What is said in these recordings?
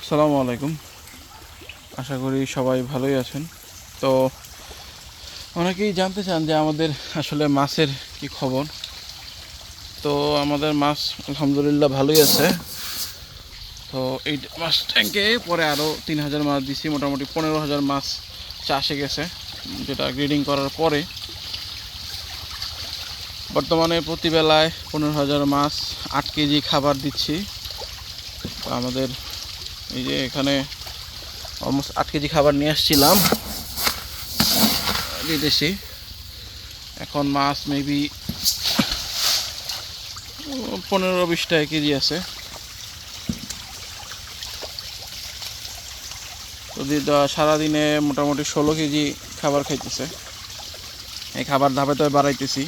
আসসালামু আলাইকুম। আশা করি সবাই ভালোই আছেন। তো অনেকেই জানতে চান যে আমাদের আসলে মাছের কি খবর। তো আমাদের মাছ আলহামদুলিল্লাহ ভালোই আছে। তো এই মাছ ট্যাঙ্কে পরে আরও 3000 মাছ দিছি, মোটামুটি 15,000 মাছ চাষে গেছে, যেটা গ্রেডিং করার পরে বর্তমানে প্রতিবেলায় 15,000 মাছ 8 কেজি খাবার দিচ্ছি। তো আমাদের এই যে এখানে অলমোস্ট 8 কেজি খাবার নিয়ে আসছিলাম দিতেছি। এখন মাছ মেবি 15-20 কেজি আছে। তো সারাদিনে মোটামুটি 16 কেজি খাবার খাইতেছে। এই খাবার ধাপে ধাপে বাড়াইতেছি।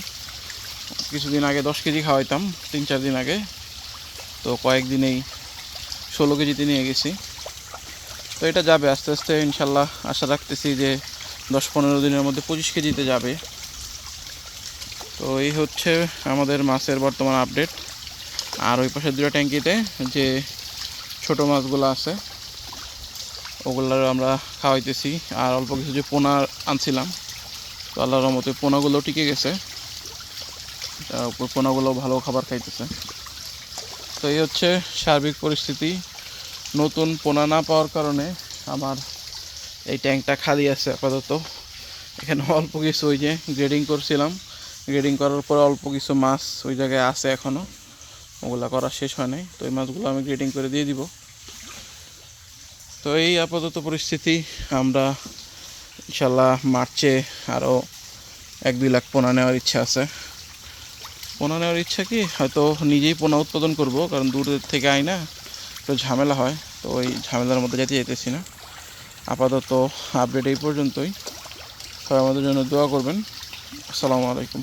কিছুদিন আগে 10 কেজি খাওয়াইতাম, 3-4 দিন আগে। তো কয়েকদিনেই 16 কেজিতে নিয়ে গেছি। তো এটা যাবে আস্তে আস্তে ইনশাল্লাহ। আশা রাখতেছি যে 10-15 দিনের মধ্যে 25 কেজিতে যাবে। তো এই হচ্ছে আমাদের মাছের বর্তমান আপডেট। আর ওই পাশে 2টা ট্যাঙ্কিতে যে ছোট মাছগুলো আছে ওগুলো আমরা খাওয়াইতেছি। আর অল্প কিছু যে পোনা আনছিলাম, তো আল্লাহর রহমতে পোনাগুলো টিকে গেছে। পোনাগুলো ভালো খাবার খাইতেছে। তো এই হচ্ছে সার্বিক পরিস্থিতি। নতুন পোনা না পাওয়ার কারণে আমার এই ট্যাঙ্কটা খালি আছে আপাতত। এখানে অল্প কিছু ওই যে গ্রেডিং করছিলাম, গ্রেডিং করার পর অল্প কিছু মাছ ওই জায়গায় আছে এখনও, ওগুলো করা শেষ হয় নাই। তো এই মাছগুলো আমি গ্রেডিং করে দিয়ে দিব। তো এই আপাতত পরিস্থিতি। আমরা ইনশাল্লাহ মার্চে আরও 1-2 লাখ পোনা নেওয়ার ইচ্ছা আছে। পোনা নেওয়ার ইচ্ছা কি, হয়তো নিজেই পোনা উৎপাদন করব, কারণ দূরের থেকে আই না, তো ঝামেলা হয়। তো ওই ঝামেলার মধ্যে যেতে যেতেছি না। আপাতত আপডেট এই পর্যন্তই। সবাই আমাদের জন্য দোয়া করবেন। আসসালামু আলাইকুম।